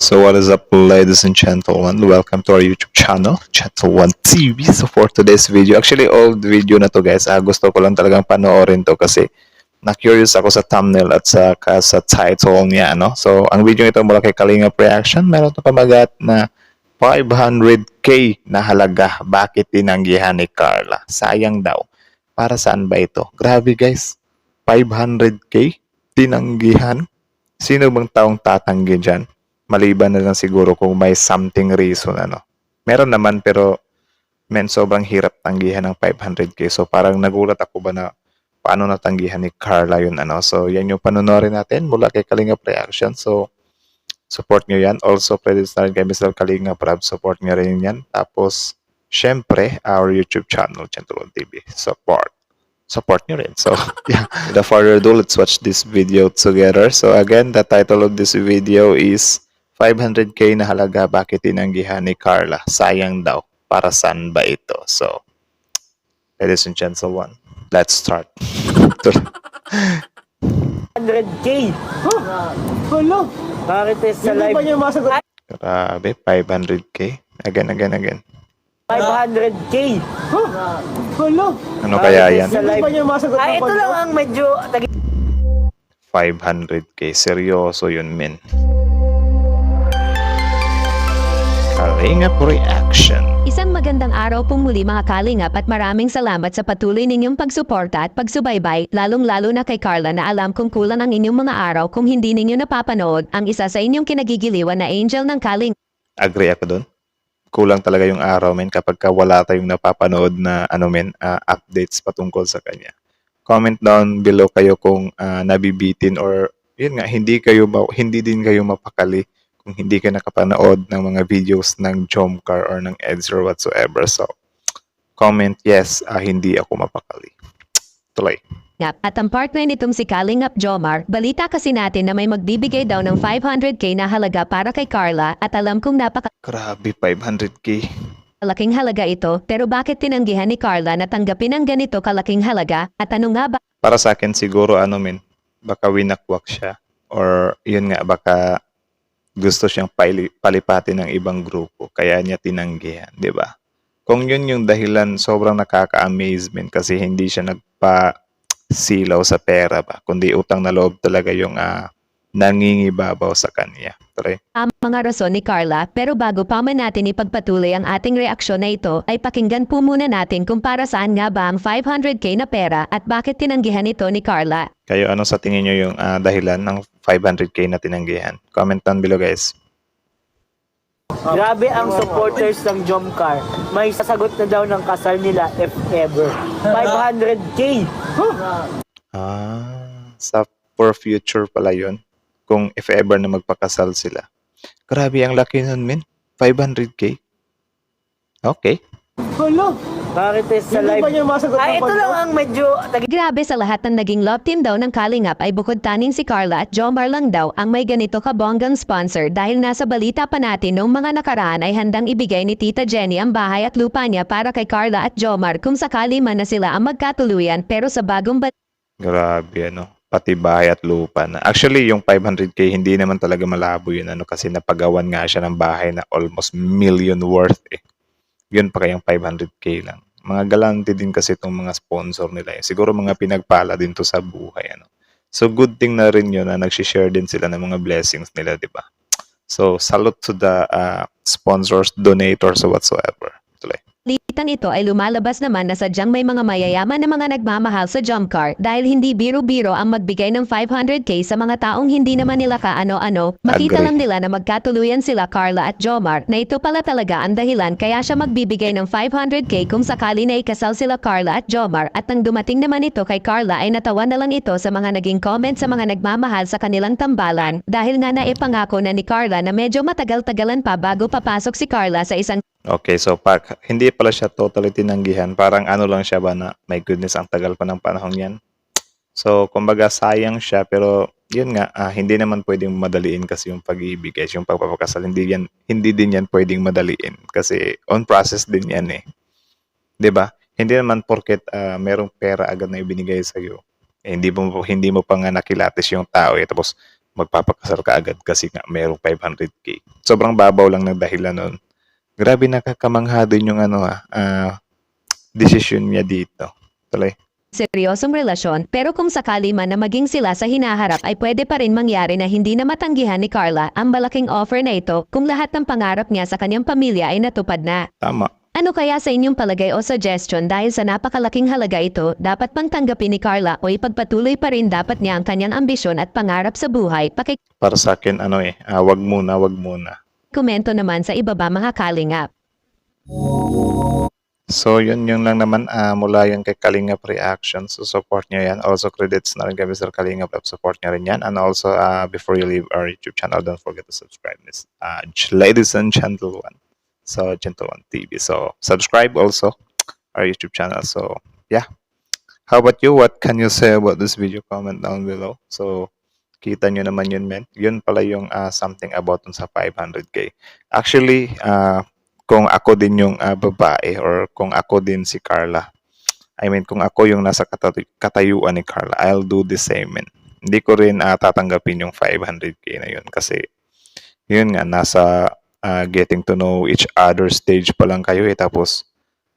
So what is up, ladies and gentlemen? Welcome to our YouTube channel, Channel 1 TV. So for today's video, actually old video na to guys. Gusto ko lang talagang panoorin to kasi na-curious ako sa thumbnail at sa title niya. No? So ang video ito mula kay Kalingap Reaction. Meron to pamagat na 500k na halaga. Bakit tinanggihan ni Carla? Sayang daw. Para saan ba ito? Grabe guys. 500k? Tinanggihan? Sino bang taong tatanggi dyan? Maliban na lang siguro kung may something reason ano. Meron naman pero sobrang hirap tanggihan ng 500k. So parang nagulat ako ba na paano natanggihan ni Carla yun ano. So yan yung panonorin natin mula kay Kalingap Reaction. So support nyo yan. Also pwede sa rin kay Mr. Kalingap Rab. Support nyo rin yan. Tapos syempre our YouTube channel, Channel TV. Support nyo rin. So, yeah. Without further ado, let's watch this video together. So, again, the title of this video is 500k na halaga, bakit tinanggihan ni Carla? Sayang daw. Para saan ba ito? So, ladies and gentlemen, let's start. 100k. Hello. Bakit sa live? Hindi ba masagot? Grabe, 500k. Again. 500k. Hello. Ano kaya yan? Hindi ba masagot? Ito lang ang medyo 500k. Seryoso yun, men. Kalingap Reaction. Isang magandang araw pong muli mga kalingap at maraming salamat sa patuloy ninyong pagsuporta at pagsubaybay, lalong-lalo na kay Carla na alam kong kulang ang inyong mga araw kung hindi ninyo napapanood ang isa sa inyong kinagigiliwan na angel ng kaling. Agree ako doon. Kulang talaga yung araw, men, kapag wala tayong napapanood na updates patungkol sa kanya. Comment down below kayo kung nabibitin or yun nga, hindi din kayo mapakali kung hindi ka nakapanood ng mga videos ng Jomcar or ng Eds or whatsoever. So, comment yes, hindi ako mapakali. Tuloy. At ang partner nitong si Kalingap Jomar, balita kasi natin na may magbibigay daw ng 500k na halaga para kay Carla at alam kong Grabe, 500k. napakalaking halaga ito, pero bakit tinanggihan ni Carla na tanggapin ang ganito kalaking halaga at ano nga ba Para sa akin siguro baka winakwak siya or yun nga, baka gusto siyang palipatin ng ibang grupo kaya niya tinanggihan, di ba? Kung yun yung dahilan, sobrang nakaka-amazement kasi hindi siya nagpa-silaw sa pera ba, kundi utang na loob talaga yung nangingibabaw sa kanya. Tuloy. ang mga rason ni Carla, pero bago pa man natin ipagpatuloy ang ating reaksyon na ito, ay pakinggan po muna natin kung para saan nga ba ang 500k na pera at bakit tinanggihan ito ni Carla. Kayo, ano sa tingin nyo yung dahilan ng 500k na tinanggihan? Comment down below, guys. grabe ang supporters ng Jomcar. May sasagot na daw ng kasal nila if ever. 500k. Sa for future pala yun. Kung if ever na magpakasal sila. Grabe, ang laki nun, men. 500k. Okay. Hello. Bakit sa live? Hindi ba masagot? Ito lang ang medyo Grabe, sa lahat ng naging love team daw ng Kalingap ay bukod taning si Carla at Jomar lang daw ang may ganito kabonggang sponsor dahil nasa balita pa natin noong mga nakaraan ay handang ibigay ni Tita Jenny ang bahay at lupa niya para kay Carla at Jomar kung sakali man na sila ang magkatuluyan, pero sa bagong Grabe, pati bahay at lupa na. Actually, yung 500k, hindi naman talaga malabo yun, kasi napagawan nga siya ng bahay na almost million worth, Yun pa kayang 500k lang. Mga galante din kasi itong mga sponsor nila, Siguro mga pinagpala din to sa buhay, So, good thing na rin yun na nagsishare din sila ng mga blessings nila, di ba? So, salute to the sponsors, donators, or whatsoever. Tuloy. Litan ito ay lumalabas naman na sadyang may mga mayayaman na mga nagmamahal sa Jomcar dahil hindi biro-biro ang magbigay ng 500k sa mga taong hindi naman nila kaano-ano. Makita Agree. lang nila na magkatuluyan sila Carla at Jomar na ito pala talaga ang dahilan kaya siya magbibigay ng 500k kung sakali na ikasal sila Carla at Jomar, at nang dumating naman ito kay Carla ay natawa na lang ito sa mga naging comment sa mga nagmamahal sa kanilang tambalan dahil nga naipangako na ni Carla na medyo matagal-tagalan pa bago papasok si Carla sa isang Okay, so hindi pala siya totally tinanggihan. Parang lang siya ba na, my goodness, ang tagal pa ng panahon yan. So, kumbaga sayang siya, pero yun nga, hindi naman pwedeng madaliin kasi yung pag-ibig, yung pagpapakasal, hindi din yan pwedeng madaliin kasi on process din yan, 'Di ba? Hindi naman porket merong pera agad na ibinigay sa iyo. Hindi mo pa nga nakilatis yung tao, tapos magpapakasal ka agad kasi nga merong 500k. Sobrang babaw lang ng dahilan nun. Grabe nakakamangha din yung desisyon niya dito. Tuloy. seryosong relasyon, pero kung sakali man na maging sila sa hinaharap ay pwede pa rin mangyari na hindi na matanggihan ni Carla ang malaking offer na ito kung lahat ng pangarap niya sa kanyang pamilya ay natupad na. Tama. Ano kaya sa inyong palagay o suggestion dahil sa napakalaking halaga ito, dapat bang tanggapin ni Carla o ipagpatuloy pa rin dapat niya ang kanyang ambisyon at pangarap sa buhay? Para sa akin, wag muna, wag muna. Pakikomento naman sa ibaba mga kalingap. So, yun lang naman mula yan kay Kalingap Reaction. So, support nyo yan. Also, credits na rin kay Mr. Kalingap. Support nyo rin yan. And also, before you leave our YouTube channel, don't forget to subscribe. Ladies and gentlemen. So, Gentleman TV. So, subscribe also our YouTube channel. So, yeah. How about you? What can you say about this video? Comment down below. So, kita nyo naman yun, men. Yun pala yung something about dun sa 500k. Actually, kung ako din yung babae or kung ako din si Carla, I mean, kung ako yung nasa katayuan ni Carla, I'll do the same, man. Hindi ko rin tatanggapin yung 500k na yun kasi yun nga, nasa getting to know each other stage pa lang kayo tapos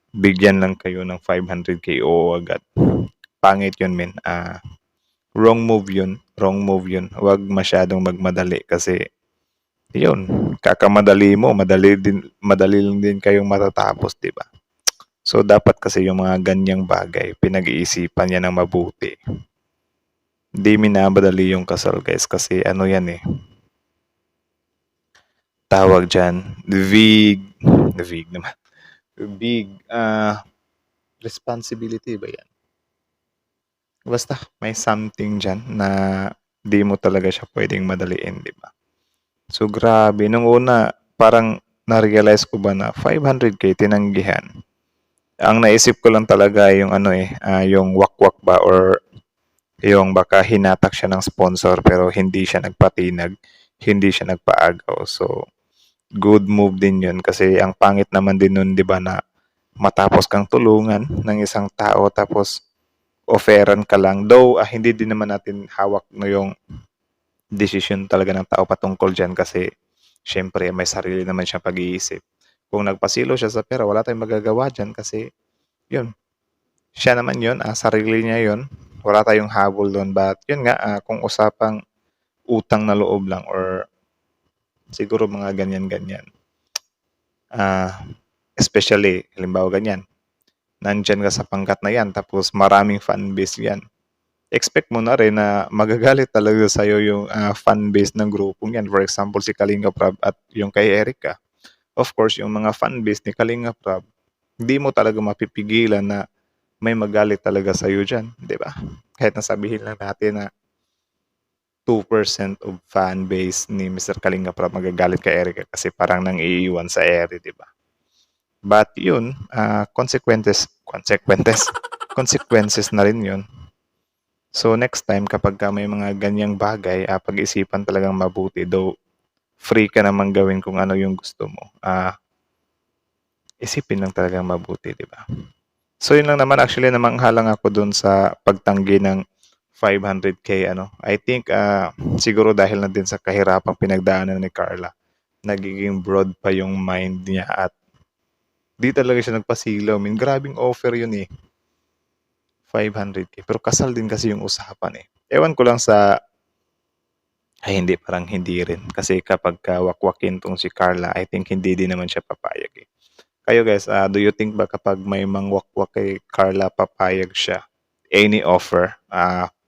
bigyan lang kayo ng 500k o agad. Pangit yun, men. Wrong move yun. Wrong move yun. Huwag masyadong magmadali kasi yun, kakamadali mo, madali lang din kayong matatapos, di ba? So, dapat kasi yung mga ganyang bagay, pinag-iisipan yan ng mabuti. Hindi minamadali yung kasal, guys, kasi ano yan tawag dyan, big naman. Big responsibility ba yan? Basta, may something dyan na di mo talaga siya pwedeng madaliin, di ba? So, grabe. Nung una, parang na-realize ko ba na 500k tinanggihan. Ang naisip ko lang talaga yung yung wakwak ba or yung baka hinatak siya ng sponsor pero hindi siya nagpatinag, hindi siya nagpaagaw. So, good move din yun kasi ang pangit naman din nun, di ba, na matapos kang tulungan ng isang tao tapos offeran ka lang. Though, hindi din naman natin hawak no yung decision talaga ng tao patungkol dyan kasi syempre may sarili naman siyang pag-iisip. Kung nagpasilo siya sa pera, wala tayong magagawa dyan kasi yun, siya naman yun, sarili niya yun. Wala tayong habol doon. But yun nga, kung usapang utang na loob lang or siguro mga ganyan-ganyan. Especially, halimbawa ganyan, nandyan ka sa pangkat na yan tapos maraming fanbase yan. Expect mo na rin na magagalit talaga sa'yo yung fanbase ng grupong yan. For example, si Kalinga Prab at yung kay Erica. Of course, yung mga fanbase ni Kalinga Prab, hindi mo talaga mapipigilan na may magalit talaga sa'yo dyan. Di ba? Kahit nasabihin lang natin na 2% of fanbase ni Mr. Kalinga Prab magagalit kay Erica kasi parang nang iiwan sa Eri, di ba? But yun, consequences na rin yun. So next time kapag may mga ganyang bagay, pag-isipan talagang mabuti. Though free ka naman gawin kung ano yung gusto mo. Isipin lang talagang mabuti, di ba? So yun lang naman, actually namanghalang ako dun sa pagtanggi ng 500k I think siguro dahil na din sa kahirapang pinagdaanan ni Carla, nagiging broad pa yung mind niya at di talaga siya nagpasilaw. I mean, grabing offer yun 500k. Pero kasal din kasi yung usapan Ewan ko lang hindi, parang hindi rin. Kasi kapag wakwakin tong si Carla, I think hindi din naman siya papayag Kayo guys, do you think ba kapag may mangwakwak kay Carla, papayag siya? Any offer,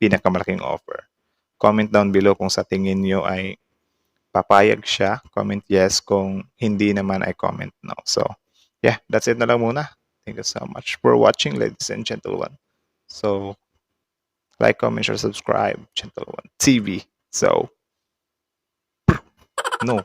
pinakamalaking offer. Comment down below kung sa tingin nyo ay papayag siya. Comment yes. Kung hindi naman ay comment no. So, yeah, that's it na lang muna. Thank you so much for watching, ladies and gentlemen. So, like, comment, share, subscribe, Gentleman TV. So, no.